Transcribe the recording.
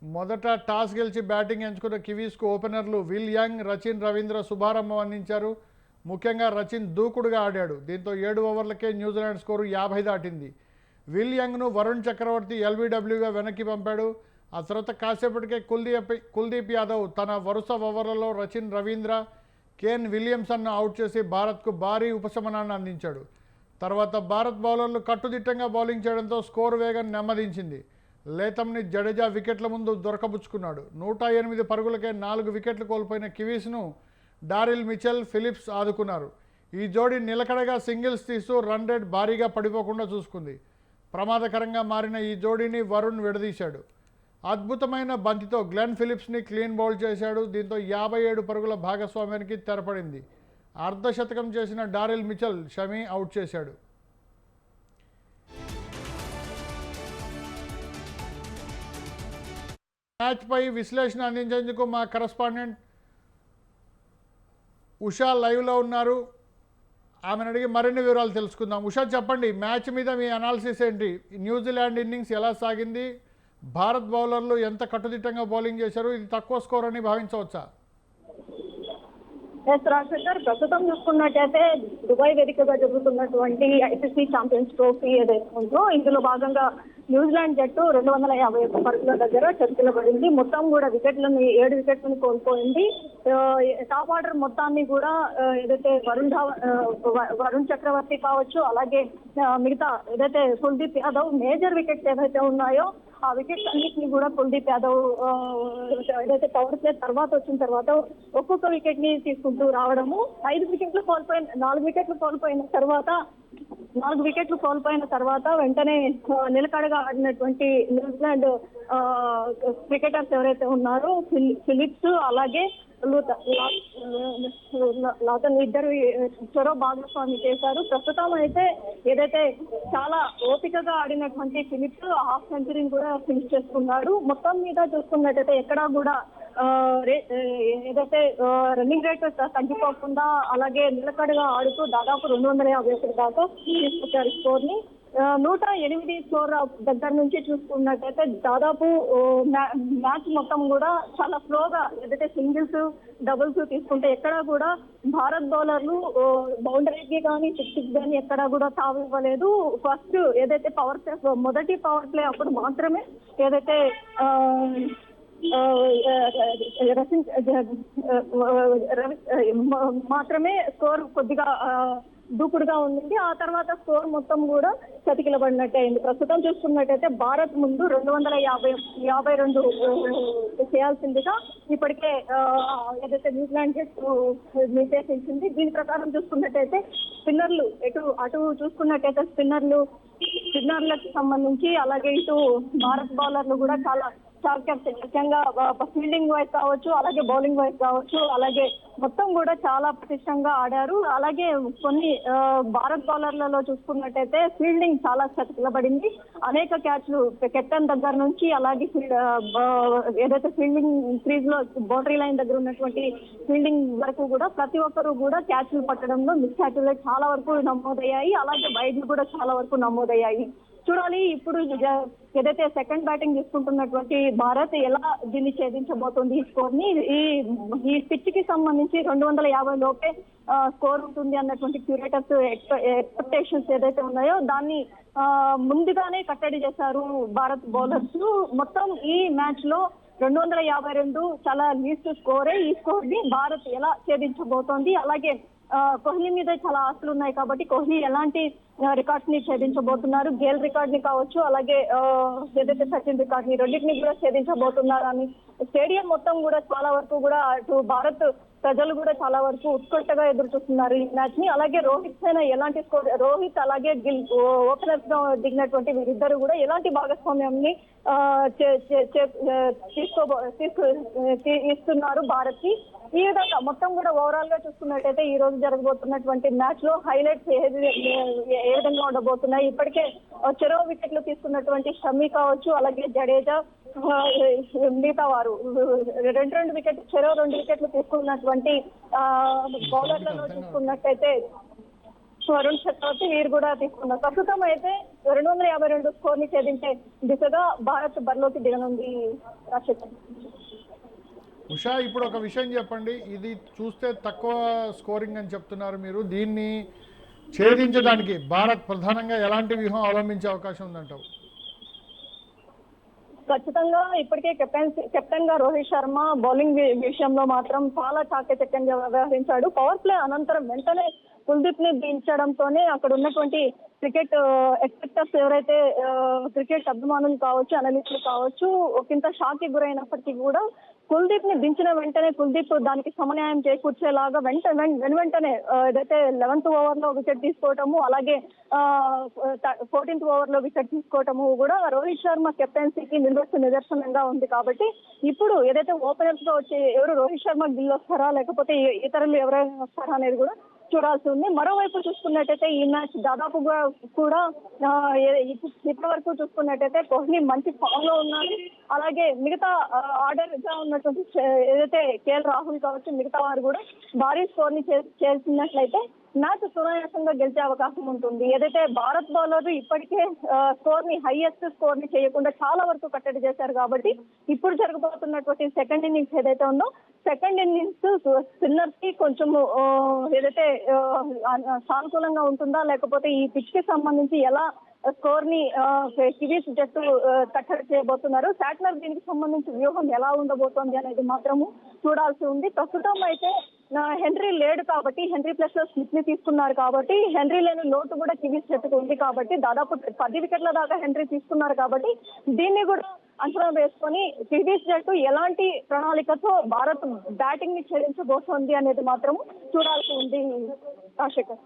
మొదట టాస్ గెలిచి బ్యాటింగ్ ఎంచుకున్న కివీస్కు ఓపెనర్లు విల్ యంగ్, రచిన్ రవీంద్ర శుభారంభం అందించారు. ముఖ్యంగా రచిన్ దూకుడుగా ఆడాడు. దీంతో 7 ఓవర్లకే న్యూజిలాండ్ స్కోరు 50 దాటింది. విల్ యంగ్ను వరుణ్ చక్రవర్తి ఎల్బీడబ్ల్యూగా వెనక్కి పంపాడు. ఆ తర్వాత కాసేపటికే కుల్దీప్ యాదవ్ తన వరుస ఓవర్లలో రచిన్ రవీంద్ర, కేన్ విలియమ్సన్ను అవుట్ చేసి భారత్కు భారీ ఉపశమనాన్ని అందించాడు. తర్వాత భారత్ బౌలర్లు కట్టుదిట్టంగా బౌలింగ్ చేయడంతో స్కోరు వేగం నెమ్మదించింది. లేతమ్ని జడేజా వికెట్ల ముందు దొరకబుచ్చుకున్నాడు. 108 పరుగులకే 4 వికెట్లు కోల్పోయిన కివీస్ను డారిల్ మిచెల్, ఫిలిప్స్ ఆదుకున్నారు. ఈ జోడీ నిలకడగా సింగిల్స్ తీస్తూ రన్ రేట్ భారీగా పడిపోకుండా చూసుకుంది. ప్రమాదకరంగా మారిన ఈ జోడీని వరుణ్ విడదీశాడు. అద్భుతమైన బంతితో గ్లెన్ ఫిలిప్స్ని క్లీన్ బౌల్ చేశాడు. దీంతో 57 పరుగుల భాగస్వామ్యానికి తెరపడింది. అర్ధశతకం చేసిన డారిల్ మిచెల్ షమీ అవుట్ చేశాడు. మ్యాచ్పై విశ్లేషణ అందించేందుకు మా కరస్పాండెంట్ ఉషా లైవ్లో ఉన్నారు. ఆమెను అడిగి మరిన్ని వివరాలు తెలుసుకుందాం. ఉషా, చెప్పండి, మ్యాచ్ మీద మీ అనాలిసిస్ ఏంటి? న్యూజిలాండ్ ఇన్నింగ్స్ ఎలా సాగింది? భారత్ బౌలర్లు ఎంత కట్టుదిట్టంగా బౌలింగ్ చేశారు? ఇది తక్కువ స్కోర్ అని భావించవచ్చా? రాజశేఖర్, ప్రస్తుతం చూసుకున్నట్టయితే దుబాయ్ వేదికగా జరుగుతున్నటువంటి ఐసీసీ ఛాంపియన్స్ ట్రోఫీ ఏదైతే ఉందో ఇందులో భాగంగా న్యూజిలాండ్ జట్టు 251 పరుగుల దగ్గర చతికిల పడింది. మొత్తం కూడా 7 వికెట్లను కోల్పోయింది. టాప్ ఆర్డర్ మొత్తాన్ని కూడా ఏదైతే వరుణ్ చక్రవర్తి కావచ్చు, అలాగే మిగతా ఏదైతే కుల్దీప్ యాదవ్ మేజర్ వికెట్స్ ఏవైతే ఉన్నాయో ఆ వికెట్స్ అన్నింటినీ కూడా కుల్దీప్ యాదవ్ ఏదైతే పవర్ ప్లే తర్వాత వచ్చిన తర్వాత ఒక్కొక్క వికెట్ ని తీసుకుంటూ రావడము, 4 వికెట్లు కోల్పోయిన తర్వాత వెంటనే నిలకడగా ఆడినటువంటి న్యూజిలాండ్ క్రికెటర్స్ ఎవరైతే ఉన్నారో ఫిలిప్స్ అలాగే లాతన్ ఇద్దరు చొరవ భాగస్వామి చేశారు. ప్రస్తుతం అయితే ఏదైతే చాలా ఓపికగా ఆడినటువంటి ఫిలిప్స్ హాఫ్ సెంచరీని కూడా ఫినిష్ చేసుకున్నాడు. మొత్తం మీద చూసుకున్నట్టయితే ఎక్కడా కూడా ఏదైతే రన్నింగ్ రేట్ తగ్గిపోకుండా అలాగే నిలకడగా ఆడుతూ దాదాపు 251 దాకా తీసుకొచ్చారు స్కోర్ ని. 108 స్కోర్ దగ్గర నుంచి చూసుకున్నట్టయితే దాదాపు మ్యాచ్ మొత్తం కూడా చాలా స్లోగా ఏదైతే సింగిల్స్ డబుల్స్ తీసుకుంటే ఎక్కడా కూడా భారత్ బౌలర్లు బౌండరీకి కానీ సిక్స్ కానీ ఎక్కడా కూడా తావు ఇవ్వలేదు. ఫస్ట్ ఏదైతే మొదటి పవర్ ప్లే అప్పుడు మాత్రమే ఏదైతే మాత్రమే స్కోర్ కొద్దిగా దూకుడుగా ఉంది. ఆ తర్వాత స్కోర్ మొత్తం కూడా చతికిలబడినట్టే అయింది. ప్రస్తుతం చూసుకున్నట్టయితే భారత్ ముందు 252 చేయాల్సిందిగా ఇప్పటికే ఏదైతే న్యూజిలాండ్ జట్టు నిర్దేశించింది. దీని ప్రకారం చూసుకున్నట్టయితే స్పిన్నర్లు అటు చూసుకున్నట్టయితే స్పిన్నర్లకు సంబంధించి అలాగే ఇటు భారత్ బౌలర్లు కూడా చాలా ముఖ్యంగా ఫీల్డింగ్ వైజ్ కావచ్చు, అలాగే బౌలింగ్ వైజ్ కావచ్చు, అలాగే మొత్తం కూడా చాలా పటిష్టంగా ఆడారు. అలాగే కొన్ని భారత్ బౌలర్లలో చూసుకున్నట్టయితే ఫీల్డింగ్ చాలా చతికిలబడింది. అనేక క్యాచ్లు కెప్టెన్ దగ్గర నుంచి అలాగే ఏదైతే ఫీల్డింగ్ క్రీజ్ లో బౌండరీ లైన్ దగ్గర ఉన్నటువంటి ఫీల్డింగ్ వరకు కూడా ప్రతి ఒక్కరు కూడా క్యాచ్లు పట్టడంలో మిస్ క్యాచ్లు చాలా వరకు నమోదయ్యాయి. అలాగే వైడ్లు కూడా చాలా వరకు నమోదయ్యాయి. చూడాలి ఇప్పుడు ఏదైతే సెకండ్ బ్యాటింగ్ తీసుకుంటున్నటువంటి భారత్ ఎలా దీన్ని ఛేదించబోతోంది ఈ స్కోర్ ని. ఈ పిచ్ కి సంబంధించి 250 లోపే స్కోర్ ఉంటుంది అన్నటువంటి క్యూరేటర్స్ ఎక్స్పెక్టేషన్స్ ఏదైతే ఉన్నాయో దాన్ని ముందుగానే కట్టడి చేశారు భారత్ బౌలర్స్. మొత్తం ఈ మ్యాచ్ లో 252 చాలా లీస్ట్ స్కోరే. ఈ స్కోర్ ని భారత్ ఎలా ఛేదించబోతోంది, అలాగే కోహ్లీ మీద చాలా ఆశలు ఉన్నాయి కాబట్టి కోహ్లీ ఎలాంటి రికార్డ్స్ ని ఛేదించబోతున్నారు, గేల్ రికార్డ్ ని కావచ్చు, అలాగే ఏదైతే సచిన్ రికార్డ్ ని రెండింటిని కూడా ఛేదించబోతున్నారు అని స్టేడియం మొత్తం కూడా చాలా వరకు కూడా అటు భారత్ ప్రజలు కూడా చాలా వరకు ఉత్కంఠగా ఎదురు చూస్తున్నారు ఈ మ్యాచ్ ని. అలాగే రోహిత్ సేన ఎలాంటి స్కోర్, రోహిత్ అలాగే గిల్ ఓపెనర్స్ గా దిగినటువంటి వీరిద్దరు కూడా ఎలాంటి భాగస్వామ్యాన్ని ఇస్తున్నారు భారత్ కి. ఈ విధంగా మొత్తం కూడా ఓవరాల్ గా చూసుకున్నట్టయితే ఈ రోజు జరగబోతున్నటువంటి మ్యాచ్ లో హైలైట్స్ ఏ విధంగా ఉండబోతున్నాయి. ఇప్పటికే చెరో వికెట్లు తీసుకున్నటువంటి షమీ కావచ్చు, అలాగే జడేజా, మిగతా వారు 2 వికెట్లు చెరో 2 వికెట్లు తీసుకున్నటువంటి బౌలర్లలో చూసుకున్నట్టయితే వరుణ్ చక్రవర్తి వీరు కూడా తీసుకున్నారు. ప్రస్తుతం అయితే 252 స్కోర్ ని ఛేదించే దిశగా భారత్ బరిలోకి దిగనుంది. రాజశేఖర్. ఉషా, ఇప్పుడు ఒక విషయం చెప్పండి, ఇది చూస్తే తక్కువ స్కోరింగ్ అని చెప్తున్నారు మీరు, దీన్ని ఛేదించడానికి భారత్ ప్రధానంగా ఎలాంటి వ్యూహం అవలంబించే అవకాశం ఉందంటావు? ఖచ్చితంగా ఇప్పటికే కెప్టెన్ గా రోహిత్ శర్మ బౌలింగ్ విషయంలో మాత్రం చాలా చాకచక్యంగా వ్యవహరించాడు. పవర్ ప్లే అనంతరం వెంటనే కుల్దీప్ ని దించడంతోనే అక్కడ ఉన్నటువంటి క్రికెట్ ఎక్స్పెక్టర్స్ ఎవరైతే క్రికెట్ అభిమానులు కావచ్చు, అనలిస్టులు కావచ్చు, ఒకంత షాక్ కి గురైనప్పటికీ కూడా కుల్దీప్ ని దించిన వెంటనే కుల్దీప్ దానికి సమన్యాయం చేకూర్చేలాగా వెంటనే ఏదైతే 11th ఓవర్ లో వికెట్ తీసుకోవటము, అలాగే 14th ఓవర్ లో వికెట్ తీసుకోవటము కూడా రోహిత్ శర్మ కెప్టెన్సీకి నిదర్శనంగా ఉంది. కాబట్టి ఇప్పుడు ఏదైతే ఓపెనర్స్ గా వచ్చి ఎవరు రోహిత్ శర్మ గిల్ వస్తారా లేకపోతే ఇతరులు ఎవరైనా వస్తారా అనేది కూడా చూడాల్సి ఉంది. మరోవైపు చూసుకున్నట్టయితే ఈ మ్యాచ్ దాదాపుగా కూడా ఇప్పటి వరకు చూసుకున్నట్టయితే కోహ్లీ మంచి ఫామ్ లో ఉన్నారు. అలాగే మిగతా ఆర్డర్ గా ఉన్నటువంటి ఏదైతే కేఎల్ రాహుల్ కావచ్చు, మిగతా వారు కూడా భారీ స్కోర్ ని చేసినట్లయితే మ్యాచ్ సునాయాసంగా గెలిచే అవకాశం ఉంటుంది. ఏదైతే భారత్ బౌలర్లు ఇప్పటికే స్కోర్ ని హైయెస్ట్ స్కోర్ ని చేయకుండా చాలా వరకు కట్టడి చేశారు. కాబట్టి ఇప్పుడు జరగబోతున్నటువంటి సెకండ్ ఇన్నింగ్స్ ఏదైతే ఉందో, సెకండ్ ఇన్నింగ్స్ స్పిన్నర్స్ కి కొంచెం ఏదైతే సానుకూలంగా ఉంటుందా లేకపోతే ఈ పిచ్ కి సంబంధించి ఎలా స్కోర్ ని కివీస్ జట్టు కట్టడి చేయబోతున్నారు, శాట్లర్ దీనికి సంబంధించి వ్యూహం ఎలా ఉండబోతోంది అనేది మాత్రము చూడాల్సి ఉంది. ప్రస్తుతం అయితే హెన్రీ లేడు కాబట్టి, హెన్రీ ప్లస్ లో స్మిత్ ని తీసుకున్నారు కాబట్టి, హెన్రీ లేని లోటు కూడా కివీస్ జట్టుకు ఉంది కాబట్టి దాదాపు 10 వికెట్ల దాకా హెన్రీ తీసుకున్నారు కాబట్టి దీన్ని కూడా అంచనా వేసుకొని కివీస్ జట్టు ఎలాంటి ప్రణాళికతో భారత్ బ్యాటింగ్ ని ఛేదించబోతోంది అనేది మాత్రం చూడాల్సి ఉంది. రాజశేఖర్.